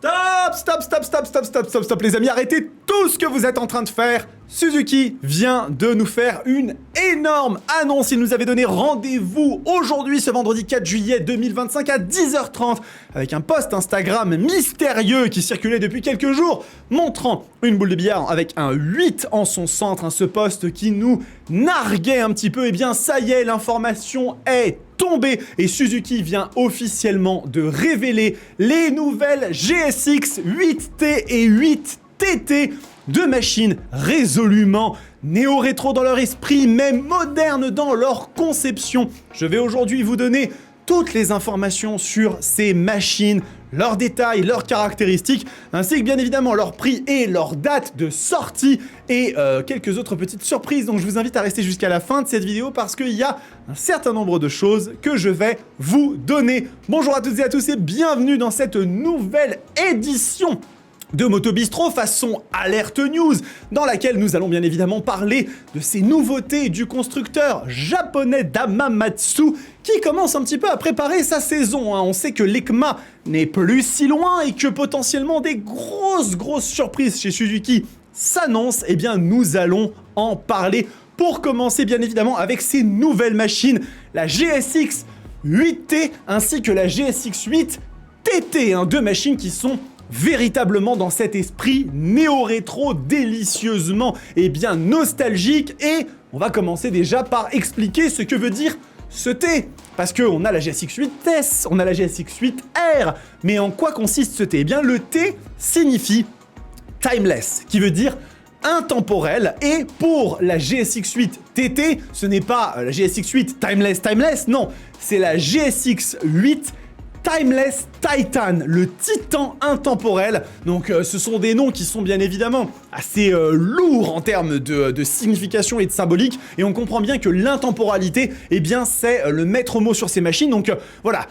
Stop les amis, arrêtez tout ce que vous êtes en train de faire. Suzuki vient de nous faire une énorme annonce. Il nous avait donné rendez-vous aujourd'hui, ce vendredi 4 juillet 2025 à 10h30 avec un post Instagram mystérieux qui circulait depuis quelques jours montrant une boule de billard avec un 8 en son centre. Ce post qui nous narguait un petit peu. Et bien ça y est, l'information est tombée et Suzuki vient officiellement de révéler les nouvelles GSX 8T et 8TT. Deux machines résolument néo-rétro dans leur esprit, mais modernes dans leur conception. Je vais aujourd'hui vous donner toutes les informations sur ces machines, leurs détails, leurs caractéristiques, ainsi que bien évidemment leur prix et leur date de sortie et quelques autres petites surprises. Donc je vous invite à rester jusqu'à la fin de cette vidéo parce qu'il y a un certain nombre de choses que je vais vous donner. Bonjour à toutes et à tous et bienvenue dans cette nouvelle édition de Moto Bistro façon Alert News, dans laquelle nous allons bien évidemment parler de ces nouveautés du constructeur japonais Damamatsu qui commence un petit peu à préparer sa saison. On sait que l'EICMA n'est plus si loin et que potentiellement des grosses surprises chez Suzuki s'annoncent. Eh bien nous allons en parler. Pour commencer bien évidemment avec ces nouvelles machines, la GSX 8T ainsi que la GSX 8TT, deux machines qui sont véritablement dans cet esprit néo-rétro délicieusement bien nostalgique. Et on va commencer déjà par expliquer ce que veut dire ce T. Parce qu'on a la GSX 8S, on a la GSX 8R, mais en quoi consiste ce T? Eh bien le T signifie timeless, qui veut dire intemporel, et pour la GSX 8TT, ce n'est pas la GSX 8 timeless, non, c'est la GSX 8 Timeless Titan, le titan intemporel. Donc ce sont des noms qui sont bien évidemment assez lourds en termes de signification et de symbolique, et on comprend bien que l'intemporalité, eh bien c'est le maître mot sur ces machines. Donc voilà,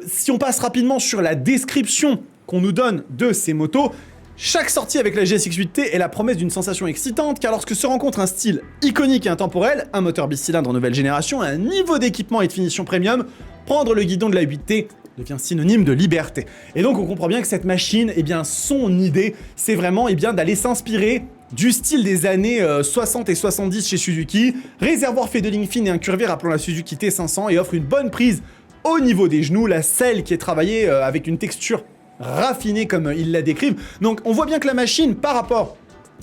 si on passe rapidement sur la description qu'on nous donne de ces motos, chaque sortie avec la GSX 8T est la promesse d'une sensation excitante, car lorsque se rencontre un style iconique et intemporel, un moteur bicylindre nouvelle génération, un niveau d'équipement et de finition premium, prendre le guidon de la 8T devient synonyme de liberté. Et donc on comprend bien que cette machine, eh bien son idée, c'est vraiment d'aller s'inspirer du style des années 60 et 70 chez Suzuki, réservoir fait de lignes fines et incurvé rappelant la Suzuki T500, et offre une bonne prise au niveau des genoux, la selle qui est travaillée avec une texture raffinée comme ils la décrivent. Donc on voit bien que la machine, par rapport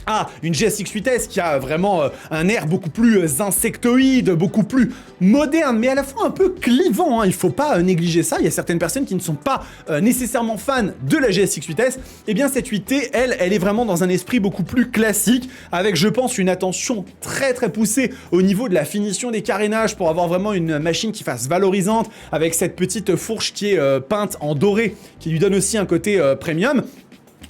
à une GSX 8S qui a vraiment un air beaucoup plus insectoïde, beaucoup plus moderne, mais à la fois un peu clivant, il faut pas négliger ça. Il y a certaines personnes qui ne sont pas nécessairement fans de la GSX 8S. Eh bien cette 8T, elle est vraiment dans un esprit beaucoup plus classique, avec je pense une attention très poussée au niveau de la finition des carénages pour avoir vraiment une machine qui fasse valorisante, avec cette petite fourche qui est peinte en doré, qui lui donne aussi un côté premium.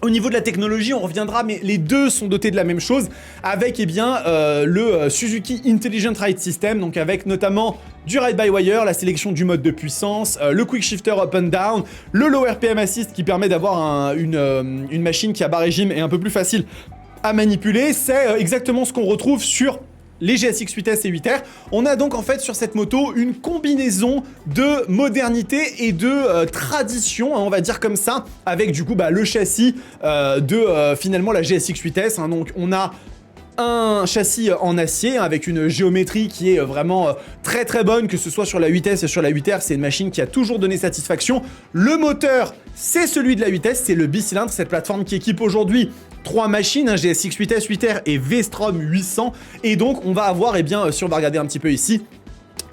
Au niveau de la technologie, on reviendra, mais les deux sont dotés de la même chose, avec le Suzuki Intelligent Ride System, donc avec notamment du Ride-by-Wire, la sélection du mode de puissance, le Quick Shifter Up and Down, le Low RPM Assist qui permet d'avoir une machine qui à bas régime est un peu plus facile à manipuler. C'est exactement ce qu'on retrouve sur les GSX 8S et 8R. On a donc en fait sur cette moto une combinaison de modernité et de tradition, on va dire comme ça, avec du coup le châssis de finalement la GSX 8S. Donc on a un châssis en acier avec une géométrie qui est vraiment très bonne, que ce soit sur la 8S et sur la 8R, c'est une machine qui a toujours donné satisfaction. Le moteur, c'est celui de la 8S, c'est le bicylindre, cette plateforme qui équipe aujourd'hui 3 machines, GSX 8S, 8R et V-Strom 800. Et donc on va avoir, si on va regarder un petit peu ici,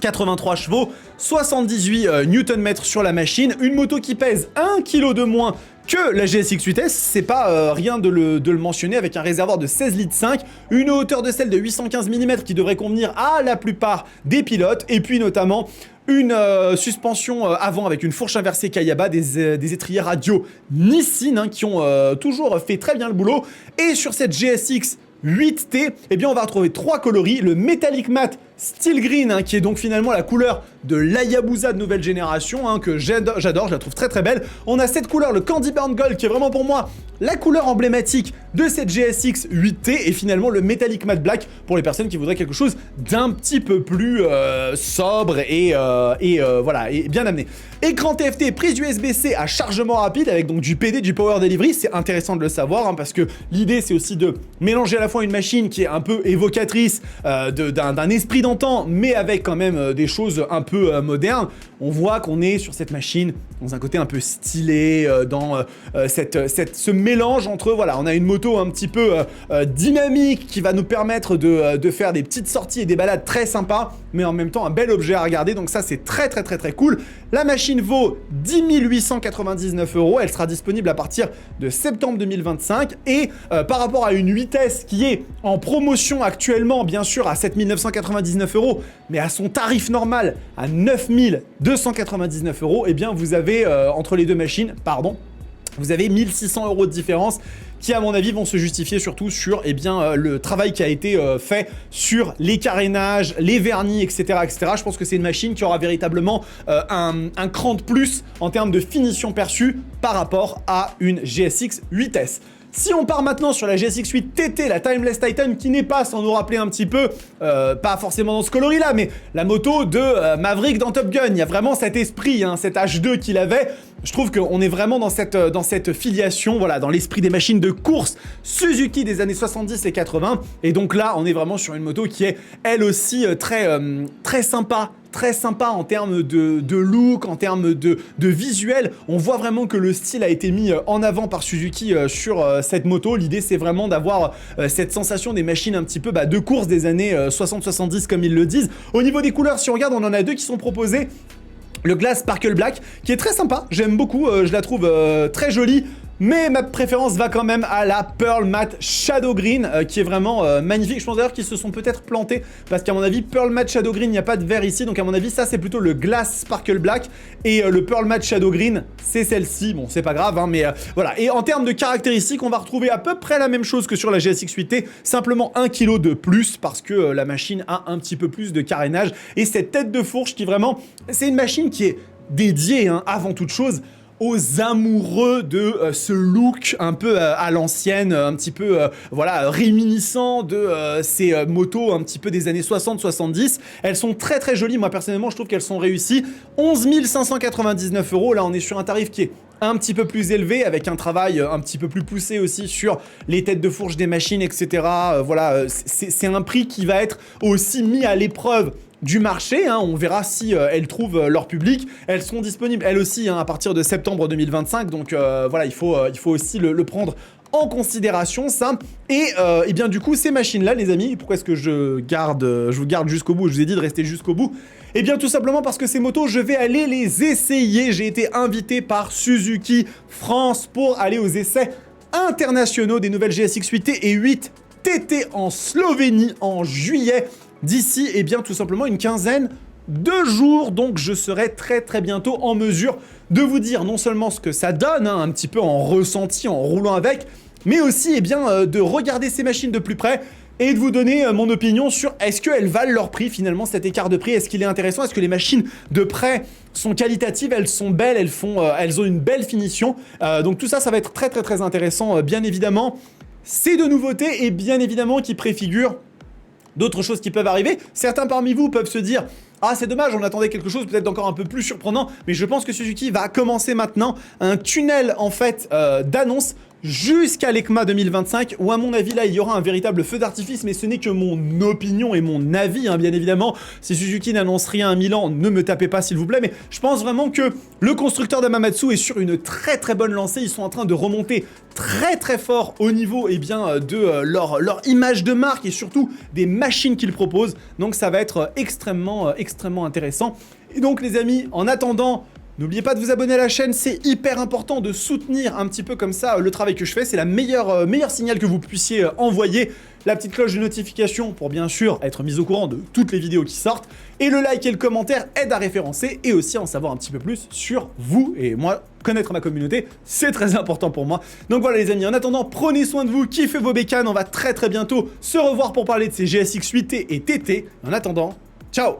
83 chevaux, 78 Nm sur la machine, une moto qui pèse 1 kg de moins que la GSX 8S, c'est pas rien de le mentionner, avec un réservoir de 16,5 litres, une hauteur de selle de 815 mm qui devrait convenir à la plupart des pilotes, et puis notamment une suspension avant avec une fourche inversée Kayaba, des étriers radio Nissin qui ont toujours fait très bien le boulot. Et sur cette GSX 8T, on va retrouver 3 coloris, le Metallic Matte Steel Green, qui est donc finalement la couleur de l'Hayabusa de nouvelle génération, que j'adore, je la trouve très belle. On a cette couleur, le Candy Burn Gold, qui est vraiment pour moi la couleur emblématique de cette GSX 8T et finalement le Metallic Matte Black pour les personnes qui voudraient quelque chose d'un petit peu plus sobre et voilà, et bien amené. Écran TFT, prise USB-C à chargement rapide avec donc du PD, du Power Delivery, c'est intéressant de le savoir hein, parce que l'idée c'est aussi de mélanger à la fois une machine qui est un peu évocatrice d'un esprit d'antan mais avec quand même des choses un peu modernes. On voit qu'on est sur cette machine dans un côté un peu stylé, dans ce mélange entre, voilà, on a une moto un petit peu dynamique qui va nous permettre de faire des petites sorties et des balades très sympas, mais en même temps un bel objet à regarder, donc ça c'est très cool. La machine vaut 10 899 €, elle sera disponible à partir de septembre 2025 et par rapport à une 8S qui est en promotion actuellement bien sûr à 7 999 €, mais à son tarif normal à 9 299 €, et bien vous avez entre les deux machines, vous avez 1600 € de différence qui à mon avis vont se justifier surtout sur le travail qui a été fait sur les carénages, les vernis, etc. Je pense que c'est une machine qui aura véritablement un cran de plus en termes de finition perçue par rapport à une GSX 8S. Si on part maintenant sur la GSX 8 TT, la Timeless Titan, qui n'est pas, sans nous rappeler un petit peu, pas forcément dans ce coloris-là, mais la moto de Maverick dans Top Gun, il y a vraiment cet esprit, hein, cet H2 qu'il avait. Je trouve qu'on est vraiment dans cette filiation, voilà, dans l'esprit des machines de course Suzuki des années 70 et 80. Et donc là, on est vraiment sur une moto qui est, elle aussi, très sympa en termes de look, en termes de visuel. On voit vraiment que le style a été mis en avant par Suzuki sur cette moto. L'idée, c'est vraiment d'avoir cette sensation des machines un petit peu de course des années 60-70, comme ils le disent. Au niveau des couleurs, si on regarde, on en a deux qui sont proposées. Le Glass Sparkle Black, qui est très sympa, j'aime beaucoup, je la trouve très jolie. Mais ma préférence va quand même à la Pearl Matte Shadow Green, qui est vraiment magnifique. Je pense d'ailleurs qu'ils se sont peut-être plantés, parce qu'à mon avis, Pearl Matte Shadow Green, il n'y a pas de vert ici. Donc à mon avis, ça c'est plutôt le Glass Sparkle Black. Et le Pearl Matte Shadow Green, c'est celle-ci. Bon, c'est pas grave, hein, mais voilà. Et en termes de caractéristiques, on va retrouver à peu près la même chose que sur la GSX 8T. Simplement 1 kg de plus, parce que la machine a un petit peu plus de carénage. Et cette tête de fourche qui vraiment... C'est une machine qui est dédiée, hein, avant toute chose, aux amoureux de ce look un peu à l'ancienne, un petit peu voilà, réminiscent de ces motos un petit peu des années 60-70. Elles sont très jolies, moi personnellement je trouve qu'elles sont réussies. 11 599 €, là on est sur un tarif qui est un petit peu plus élevé, avec un travail un petit peu plus poussé aussi sur les têtes de fourche des machines, etc. Voilà, c'est un prix qui va être aussi mis à l'épreuve du marché, hein. On verra si elles trouvent leur public. Elles seront disponibles elles aussi, hein, à partir de septembre 2025, donc voilà, il faut aussi le prendre en considération, ça. Et bien du coup, ces machines-là, les amis, pourquoi est-ce que je vous garde jusqu'au bout? Je vous ai dit de rester jusqu'au bout. Et bien tout simplement parce que ces motos, je vais aller les essayer. J'ai été invité par Suzuki France pour aller aux essais internationaux des nouvelles GSX 8T et 8 TT en Slovénie en juillet. D'ici, et bien tout simplement une quinzaine de jours, donc je serai très bientôt en mesure de vous dire non seulement ce que ça donne, hein, un petit peu en ressenti, en roulant avec, mais aussi de regarder ces machines de plus près et de vous donner mon opinion sur est-ce qu'elles valent leur prix finalement, cet écart de prix, est-ce qu'il est intéressant, est-ce que les machines de près sont qualitatives, elles sont belles, elles ont une belle finition, donc tout ça, ça va être très intéressant, bien évidemment. C'est de nouveautés et bien évidemment qui préfigurent d'autres choses qui peuvent arriver. Certains parmi vous peuvent se dire « Ah, c'est dommage, on attendait quelque chose peut-être d'encore un peu plus surprenant. » Mais je pense que Suzuki va commencer maintenant un tunnel, en fait, d'annonces jusqu'à l'EICMA 2025, où à mon avis là il y aura un véritable feu d'artifice, mais ce n'est que mon opinion et mon avis, hein, bien évidemment. Si Suzuki n'annonce rien à Milan, ne me tapez pas s'il vous plaît, mais je pense vraiment que le constructeur d'Hamamatsu est sur une très bonne lancée. Ils sont en train de remonter très fort au niveau de leur image de marque et surtout des machines qu'ils proposent, donc ça va être extrêmement intéressant. Et donc les amis, en attendant, n'oubliez pas de vous abonner à la chaîne, c'est hyper important de soutenir un petit peu comme ça le travail que je fais. C'est la meilleure signal que vous puissiez envoyer. La petite cloche de notification pour bien sûr être mis au courant de toutes les vidéos qui sortent. Et le like et le commentaire aident à référencer et aussi à en savoir un petit peu plus sur vous. Et moi, connaître ma communauté, c'est très important pour moi. Donc voilà les amis, en attendant, prenez soin de vous, kiffez vos bécanes. On va très bientôt se revoir pour parler de ces GSX 8T et TT. En attendant, ciao!